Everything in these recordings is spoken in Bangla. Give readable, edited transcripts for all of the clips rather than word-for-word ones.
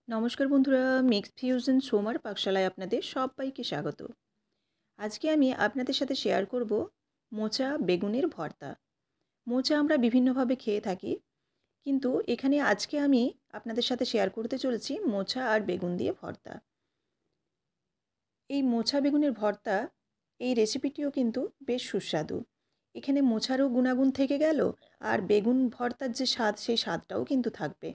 নমস্কার বন্ধুরা, মিক্স ফিউশন সোমার পাকশালায় আপনাদের সবাইকে স্বাগত। আজকে আমি আপনাদের সাথে শেয়ার করব মোচা বেগুনের ভর্তা। মোচা আমরা বিভিন্নভাবে খেয়ে থাকি, কিন্তু এখানে আজকে আমি আপনাদের সাথে শেয়ার করতে চলেছি মোচা আর বেগুন দিয়ে ভর্তা। এই মোচা বেগুনের ভর্তা, এই রেসিপিটিও কিন্তু বেশ সুস্বাদু। এখানে মোচারও গুণাগুণ থেকে গেল, আর বেগুন ভর্তার যে স্বাদ সেই স্বাদটাও কিন্তু থাকবে।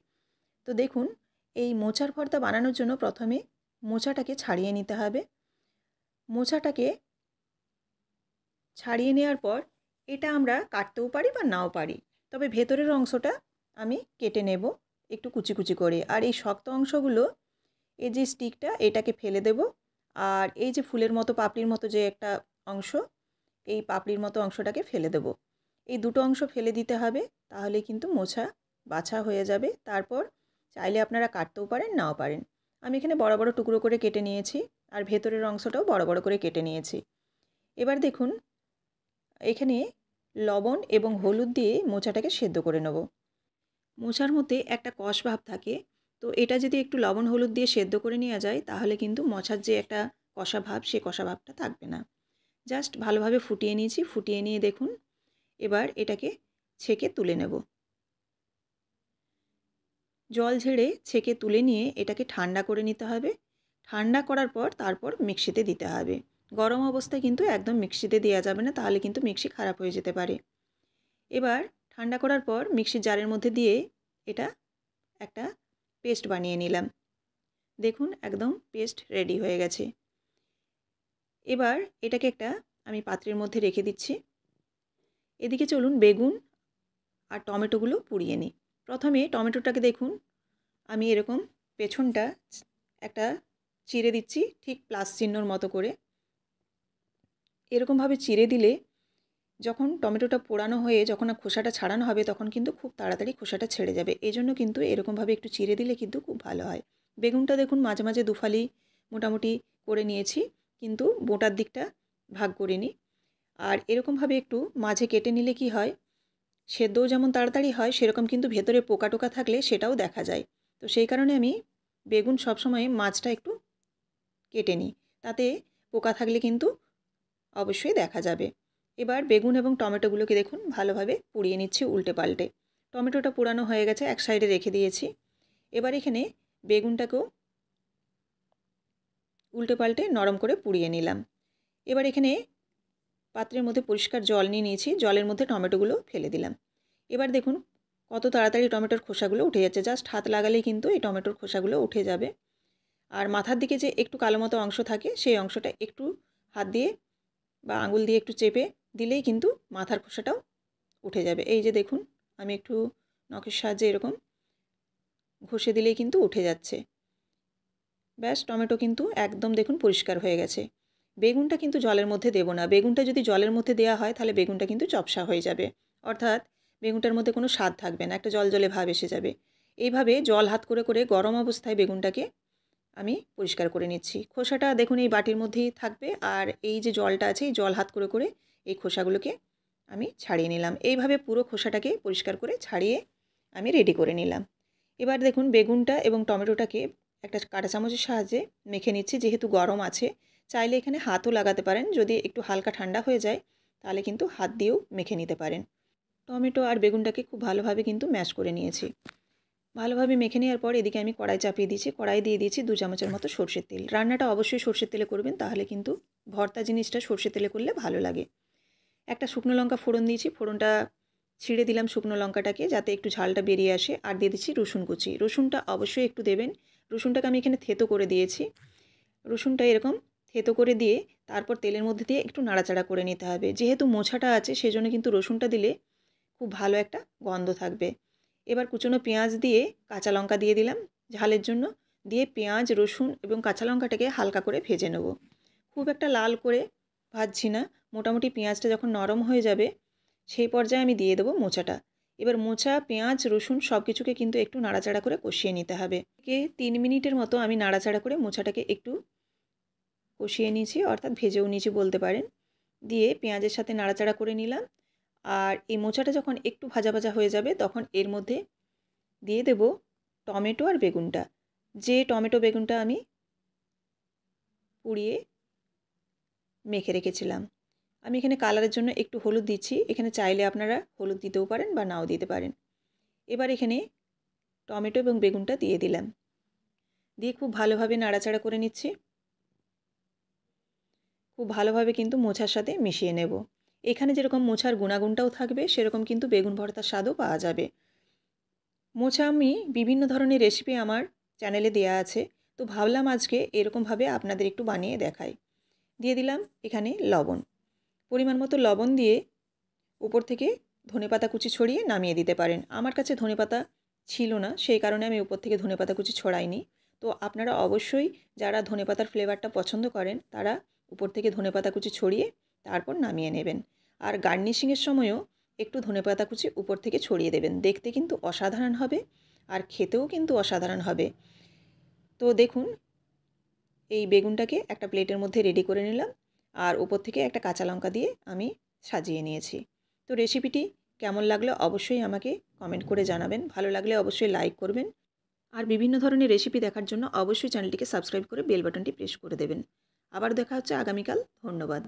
তো দেখুন, এই মোচার ভর্তা বানানোর জন্য প্রথমে মোচাটাকে ছাড়িয়ে নিতে হবে। মোচাটাকে ছাড়িয়ে নেওয়ার পর এটা আমরা কাটতেও পারি বা নাও পারি, তবে ভেতরের অংশটা আমি কেটে নেব একটু কুচি কুচি করে। আর এই শক্ত অংশগুলো, এই যে স্টিকটা, এটাকে ফেলে দেব। আর এই যে ফুলের মতো পাপড়ির মতো যে একটা অংশ, এই পাপড়ির মতো অংশটাকে ফেলে দেব। এই দুটো অংশ ফেলে দিতে হবে, তাহলে কিন্তু মোচা বাছা হয়ে যাবে। তারপর চাইলে আপনারা কাটতেও পারেন, নাও পারেন। আমি এখানে বড় বড় টুকরো করে কেটে নিয়েছি, আর ভেতরের অংশটাও বড় বড় করে কেটে নিয়েছি। এবার দেখুন, এখানে লবণ এবং হলুদ দিয়ে মোচাটাকে সেদ্ধ করে নেব। মোচার মধ্যে একটা কষ ভাব থাকে, তো এটা যদি একটু লবণ হলুদ দিয়ে সেদ্ধ করে নেওয়া যায়, তাহলে কিন্তু মোচার যে একটা কষা ভাব, সে কষা ভাবটা থাকবে না। জাস্ট ভালোভাবে ফুটিয়ে নিয়েছি। ফুটিয়ে নিয়ে দেখুন, এবার এটাকে ছেঁকে তুলে নেব। জল ঝেড়ে ছেঁকে তুলে নিয়ে এটাকে ঠান্ডা করে নিতে হবে। ঠান্ডা করার পর তারপর মিক্সিতে দিতে হবে। গরম অবস্থায় কিন্তু একদম মিক্সিতে দেওয়া যাবে না, তাহলে কিন্তু মিক্সি খারাপ হয়ে যেতে পারে। এবার ঠান্ডা করার পর মিক্সির জারের মধ্যে দিয়ে এটা একটা পেস্ট বানিয়ে নিলাম। দেখুন, একদম পেস্ট রেডি হয়ে গেছে। এবার এটাকে একটা আমি পাত্রের মধ্যে রেখে দিচ্ছি। এদিকে চলুন বেগুন আর টমেটোগুলো পুড়িয়ে নিই। প্রথমে টমেটোটাকে দেখুন, আমি এরকম পেছনটা একটা চিড়ে দিচ্ছি, ঠিক প্লাস চিহ্নর মতো করে। এরকমভাবে চিড়ে দিলে যখন টমেটোটা পোড়ানো হয়ে যখন খোসাটা ছাড়ানো হবে, তখন কিন্তু খুব তাড়াতাড়ি খোসাটা ছেড়ে যাবে। এই জন্য কিন্তু এরকমভাবে একটু চিড়ে দিলে কিন্তু খুব ভালো হয়। বেগুনটা দেখুন মাঝে মাঝে দুফালি মোটামুটি করে নিয়েছি, কিন্তু বোটার দিকটা ভাগ করিনি। আর এরকমভাবে একটু মাঝে কেটে নিলে কি হয়, সেদ্ধও যেমন তাড়াতাড়ি হয়, সেরকম কিন্তু ভেতরে পোকা টোকা থাকলে সেটাও দেখা যায়। তো সেই কারণে আমি বেগুন সবসময় মাছটা একটু কেটে নিই, তাতে পোকা থাকলে কিন্তু অবশ্যই দেখা যাবে। এবার বেগুন এবং টমেটোগুলোকে দেখুন ভালোভাবে পুড়িয়ে নিচ্ছি উল্টে পাল্টে। টমেটোটা পোড়ানো হয়ে গেছে, এক সাইডে রেখে দিয়েছি। এবার এখানে বেগুনটাকেও উল্টে পাল্টে নরম করে পুড়িয়ে নিলাম। এবার এখানে পাত্রের মধ্যে পরিষ্কার জল নিয়ে নিয়েছি, জলের মধ্যে টমেটোগুলো ফেলে দিলাম। এবার দেখুন কত তাড়াতাড়ি টমেটোর খোসাগুলো উঠে যাচ্ছে। জাস্ট হাত লাগালেই কিন্তু এই টমেটোর খোসাগুলো উঠে যাবে। আর মাথার দিকে যে একটু কালো মতো অংশ থাকে, সেই অংশটা একটু হাত দিয়ে বা আঙুল দিয়ে একটু চেপে দিলেই কিন্তু মাথার খোসাটাও উঠে যাবে। এই যে দেখুন, আমি একটু নখের সাহায্যে এরকম ঘষে দিলেই কিন্তু উঠে যাচ্ছে। ব্যাস, টমেটো কিন্তু একদম দেখুন পরিষ্কার হয়ে গেছে। বেগুনটা কিন্তু জলের মধ্যে দেব না। বেগুনটা যদি জলের মধ্যে দেওয়া হয়, তাহলে বেগুনটা কিন্তু চপসা হয়ে যাবে। অর্থাৎ বেগুনটার মধ্যে কোনো স্বাদ থাকবে না, একটা জলজলে ভাব এসে যাবে। এইভাবে জল হাত করে করে গরম অবস্থায় বেগুনটাকে আমি পরিষ্কার করে নিচ্ছি। খোসাটা দেখুন এই বাটির মধ্যেই থাকবে, আর এই যে জলটা আছে, এই জল হাত করে করে এই খোসাগুলোকে আমি ছাড়িয়ে নিলাম। এইভাবে পুরো খোসাটাকে পরিষ্কার করে ছাড়িয়ে আমি রেডি করে নিলাম। এবার দেখুন বেগুনটা এবং টমেটোটাকে একটা কাঁটা চামচের সাহায্যে মেখে নিচ্ছি। যেহেতু গরম আছে, চাইলে এখানে হাতও লাগাতে পারেন। যদি একটু হালকা ঠান্ডা হয়ে যায়, তাহলে কিন্তু হাত দিয়েও মেখে নিতে পারেন। টমেটো আর বেগুনটাকে খুব ভালোভাবে কিন্তু ম্যাশ করে নিয়েছি। ভালোভাবে মেখে নেওয়ার পর এদিকে আমি কড়াই চাপিয়ে দিয়েছি। কড়াই দিয়ে দিয়েছি 2 চামচের মতো সরষের তেল। রান্নাটা অবশ্যই সরষের তেলে করবেন, তাহলে কিন্তু ভর্তা জিনিসটা সরষের তেলে করলে ভালো লাগে। একটা শুকনো লঙ্কা ফোড়ন দিয়েছি, ফোড়নটা ছিঁড়ে দিলাম শুকনো লঙ্কাটাকে, যাতে একটু ঝালটা বেরিয়ে আসে। আর দিয়ে দিচ্ছি রসুন কুচি। রসুনটা অবশ্যই একটু দেবেন। রসুনটাকে আমি এখানে থেতো করে দিয়েছি। রসুনটা এরকম থেতো করে দিয়ে তারপর তেলের মধ্যে দিয়ে একটু নাড়াচাড়া করে নিতে হবে। যেহেতু মোছাটা আছে, সেজন্য কিন্তু রসুনটা দিলে খুব ভালো একটা গন্ধ থাকবে। এবার কুচনো পেঁয়াজ দিয়ে কাঁচা লঙ্কা দিয়ে দিলাম ঝালের জন্য। দিয়ে পেঁয়াজ, রসুন এবং কাঁচা লঙ্কাটাকে হালকা করে ভেজে নেব। খুব একটা লাল করে ভাজছি না। মোটামুটি পেঁয়াজটা যখন নরম হয়ে যাবে, সেই পর্যায়ে আমি দিয়ে দেবো মোচাটা। এবার মোচা, পেঁয়াজ, রসুন সব কিছুকে কিন্তু একটু নাড়াচাড়া করে কষিয়ে নিতে হবে। 3 মিনিটের মতো আমি নাড়াচাড়া করে মোচাটাকে একটু কষিয়ে নিয়েছি, অর্থাৎ ভেজেও নিয়েছি বলতে পারেন। দিয়ে পেঁয়াজের সাথে নাড়াচাড়া করে নিলাম। আর এই মোচাটা যখন একটু ভাজা ভাজা হয়ে যাবে, তখন এর মধ্যে দিয়ে দেব টমেটো আর বেগুনটা। যে টমেটো বেগুনটা আমি পুড়িয়ে মেখে রেখেছিলাম। আমি এখানে কালারের জন্য একটু হলুদ দিচ্ছি, এখানে চাইলে আপনারা হলুদ দিতেও পারেন বা নাও দিতে পারেন। এবার এখানে টমেটো এবং বেগুনটা দিয়ে দিলাম, দিয়ে খুব ভালোভাবে নাড়াচাড়া করে নিচ্ছি। খুব ভালোভাবে কিন্তু মোচার সাথে মিশিয়ে নেব। এখানে যেরকম মোচার গুণাগুণটাও থাকবে, সেরকম কিন্তু বেগুন ভর্তার স্বাদও পাওয়া যাবে। মোচা আমি বিভিন্ন ধরনের রেসিপি আমার চ্যানেলে দেয়া আছে, তো ভাবলাম আজকে এরকমভাবে আপনাদের একটু বানিয়ে দেখাই। দিয়ে দিলাম এখানে লবণ, পরিমাণ মতো লবণ দিয়ে উপর থেকে ধনেপাতা কুচি ছড়িয়ে নামিয়ে দিতে পারেন। আমার কাছে ধনেপাতা ছিল না, সেই কারণে আমি উপর থেকে ধনেপাতা কুচি ছড়াইনি। তো আপনারা অবশ্যই যারা ধনেপাতার ফ্লেভারটা পছন্দ করেন তারা উপর থেকে ধনেপাতা কুচি ছড়িয়ে তারপর নামিয়ে নেবেন। আর গার্নিশিংয়ের সময়ও একটু ধনেপাতা কুচি উপর থেকে ছড়িয়ে দেবেন, দেখতে কিন্তু অসাধারণ হবে আর খেতেও কিন্তু অসাধারণ হবে। তো দেখুন, এই বেগুনটাকে একটা প্লেটের মধ্যে রেডি করে নিলাম, আর উপর থেকে একটা কাঁচা লঙ্কা দিয়ে আমি সাজিয়ে নিয়েছি। তো রেসিপিটি কেমন লাগলো অবশ্যই আমাকে কমেন্ট করে জানাবেন, ভালো লাগলে অবশ্যই লাইক করবেন, আর বিভিন্ন ধরনের রেসিপি দেখার জন্য অবশ্যই চ্যানেলটিকে সাবস্ক্রাইব করে বেল বাটনটি প্রেস করে দেবেন। আবার দেখা হচ্ছে আগামীকাল। ধন্যবাদ।